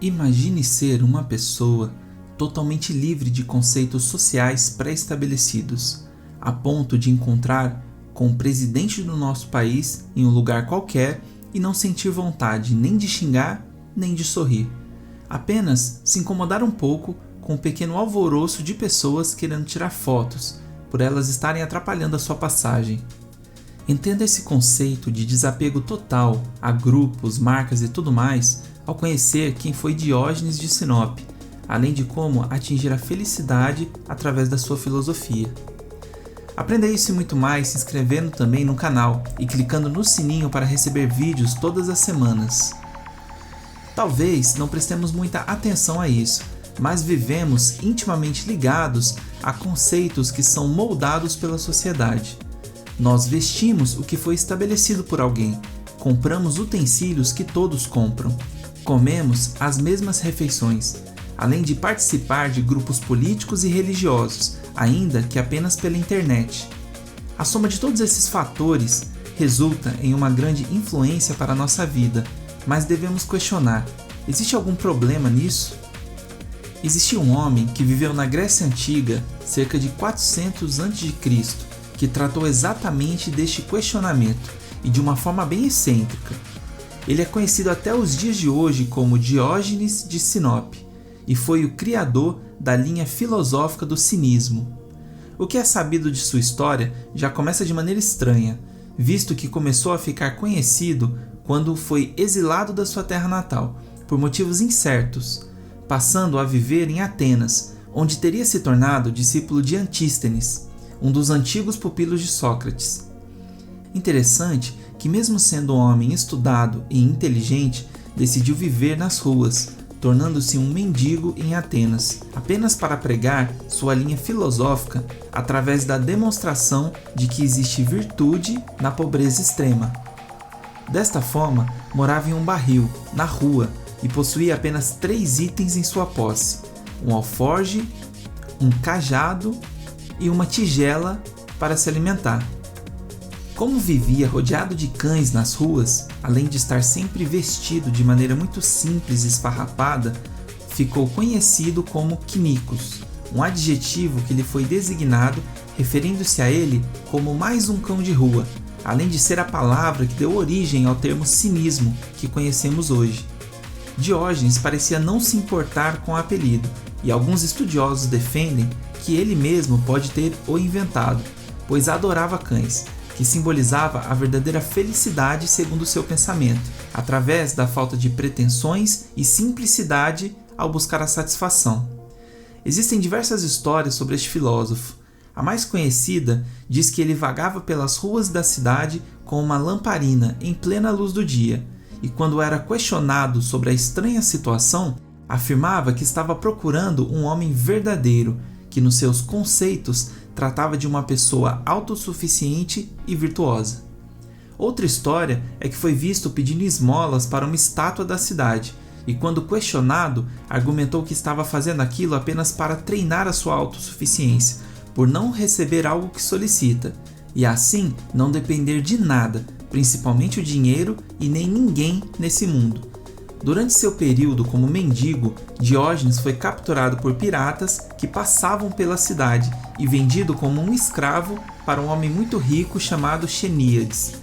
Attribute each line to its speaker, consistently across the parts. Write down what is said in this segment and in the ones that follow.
Speaker 1: Imagine ser uma pessoa totalmente livre de conceitos sociais pré-estabelecidos, a ponto de encontrar com o presidente do nosso país em um lugar qualquer e não sentir vontade nem de xingar nem de sorrir. Apenas se incomodar um pouco com o pequeno alvoroço de pessoas querendo tirar fotos, por elas estarem atrapalhando a sua passagem. Entenda esse conceito de desapego total a grupos, marcas e tudo mais ao conhecer quem foi Diógenes de Sinope, além de como atingir a felicidade através da sua filosofia. Aprenda isso e muito mais se inscrevendo também no canal e clicando no sininho para receber vídeos todas as semanas. Talvez não prestemos muita atenção a isso, mas vivemos intimamente ligados a conceitos que são moldados pela sociedade. Nós vestimos o que foi estabelecido por alguém, compramos utensílios que todos compram, comemos as mesmas refeições, além de participar de grupos políticos e religiosos, ainda que apenas pela internet. A soma de todos esses fatores resulta em uma grande influência para a nossa vida, mas devemos questionar: existe algum problema nisso? Existia um homem que viveu na Grécia Antiga, cerca de 400 a.C., que tratou exatamente deste questionamento e de uma forma bem excêntrica. Ele é conhecido até os dias de hoje como Diógenes de Sinope e foi o criador da linha filosófica do cinismo. O que é sabido de sua história já começa de maneira estranha, visto que começou a ficar conhecido quando foi exilado da sua terra natal, por motivos incertos, passando a viver em Atenas, onde teria se tornado discípulo de Antístenes, um dos antigos pupilos de Sócrates. Interessante que, mesmo sendo um homem estudado e inteligente, decidiu viver nas ruas, tornando-se um mendigo em Atenas, apenas para pregar sua linha filosófica através da demonstração de que existe virtude na pobreza extrema. Desta forma, morava em um barril, na rua, e possuía apenas 3 itens em sua posse: um alforge, um cajado e uma tigela para se alimentar. Como vivia rodeado de cães nas ruas, além de estar sempre vestido de maneira muito simples e esfarrapada, ficou conhecido como Químicos, um adjetivo que lhe foi designado referindo-se a ele como mais um cão de rua, além de ser a palavra que deu origem ao termo cinismo que conhecemos hoje. Diógenes parecia não se importar com o apelido, e alguns estudiosos defendem que ele mesmo pode ter o inventado, pois adorava cães, que simbolizava a verdadeira felicidade segundo seu pensamento, através da falta de pretensões e simplicidade ao buscar a satisfação. Existem diversas histórias sobre este filósofo. A mais conhecida diz que ele vagava pelas ruas da cidade com uma lamparina em plena luz do dia, e quando era questionado sobre a estranha situação, afirmava que estava procurando um homem verdadeiro, que nos seus conceitos tratava de uma pessoa autossuficiente e virtuosa. Outra história é que foi visto pedindo esmolas para uma estátua da cidade, e quando questionado, argumentou que estava fazendo aquilo apenas para treinar a sua autossuficiência, por não receber algo que solicita, e assim não depender de nada, principalmente o dinheiro e nem ninguém nesse mundo. Durante seu período como mendigo, Diógenes foi capturado por piratas que passavam pela cidade e vendido como um escravo para um homem muito rico chamado Xeníades,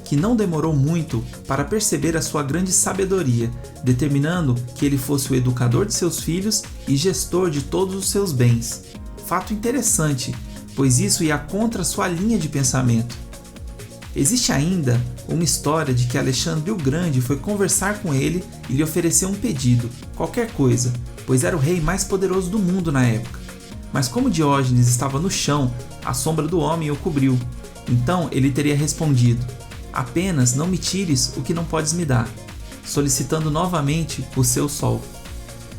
Speaker 1: que não demorou muito para perceber a sua grande sabedoria, determinando que ele fosse o educador de seus filhos e gestor de todos os seus bens. Fato interessante, pois isso ia contra sua linha de pensamento. Existe ainda uma história de que Alexandre o Grande foi conversar com ele e lhe ofereceu um pedido, qualquer coisa, pois era o rei mais poderoso do mundo na época. Mas como Diógenes estava no chão, a sombra do homem o cobriu. Então ele teria respondido: apenas não me tires o que não podes me dar, solicitando novamente o seu sol.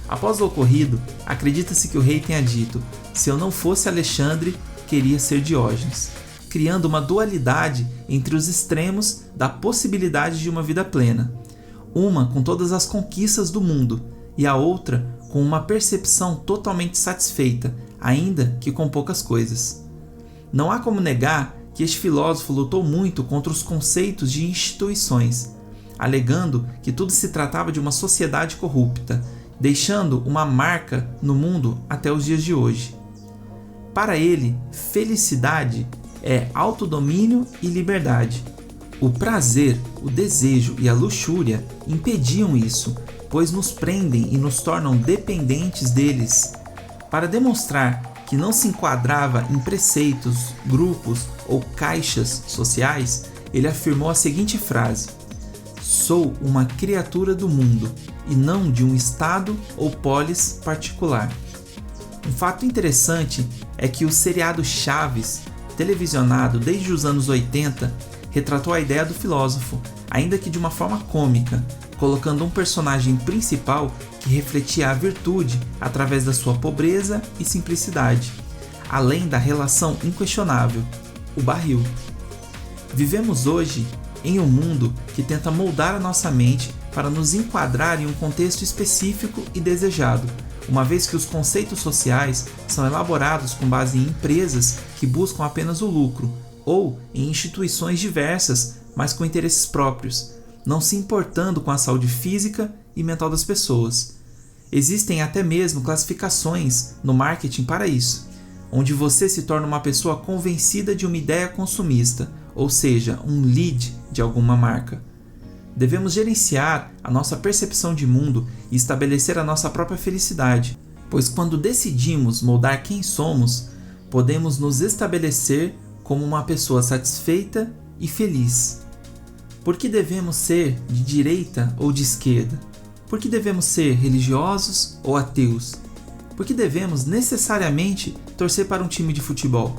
Speaker 1: Após o ocorrido, acredita-se que o rei tenha dito: se eu não fosse Alexandre, queria ser Diógenes, criando uma dualidade entre os extremos da possibilidade de uma vida plena, uma com todas as conquistas do mundo e a outra com uma percepção totalmente satisfeita, ainda que com poucas coisas. Não há como negar que este filósofo lutou muito contra os conceitos de instituições, alegando que tudo se tratava de uma sociedade corrupta deixando uma marca no mundo até os dias de hoje. Para ele, felicidade é autodomínio e liberdade. O prazer, o desejo e a luxúria impediam isso, pois nos prendem e nos tornam dependentes deles. Para demonstrar que não se enquadrava em preceitos, grupos ou caixas sociais, ele afirmou a seguinte frase: "Sou uma criatura do mundo e não de um estado ou polis particular." Um fato interessante é que o seriado Chaves, televisionado desde os anos 80, retratou a ideia do filósofo, ainda que de uma forma cômica, colocando um personagem principal que refletia a virtude através da sua pobreza e simplicidade, além da relação inquestionável, o barril. Vivemos hoje em um mundo que tenta moldar a nossa mente para nos enquadrar em um contexto específico e desejado, uma vez que os conceitos sociais são elaborados com base em empresas que buscam apenas o lucro, ou em instituições diversas, mas com interesses próprios, não se importando com a saúde física e mental das pessoas. Existem até mesmo classificações no marketing para isso, onde você se torna uma pessoa convencida de uma ideia consumista, ou seja, um lead de alguma marca. Devemos gerenciar a nossa percepção de mundo e estabelecer a nossa própria felicidade, pois quando decidimos moldar quem somos, podemos nos estabelecer como uma pessoa satisfeita e feliz. Por que devemos ser de direita ou de esquerda? Por que devemos ser religiosos ou ateus? Por que devemos necessariamente torcer para um time de futebol?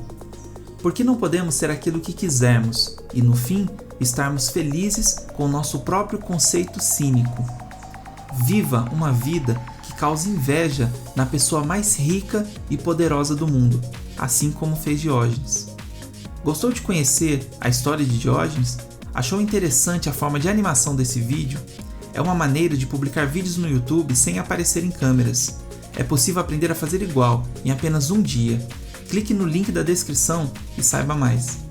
Speaker 1: Por que não podemos ser aquilo que quisermos e, no fim, estarmos felizes com o nosso próprio conceito cínico? Viva uma vida que cause inveja na pessoa mais rica e poderosa do mundo, assim como fez Diógenes. Gostou de conhecer a história de Diógenes? Achou interessante a forma de animação desse vídeo? É uma maneira de publicar vídeos no YouTube sem aparecer em câmeras. É possível aprender a fazer igual em apenas um dia. Clique no link da descrição e saiba mais.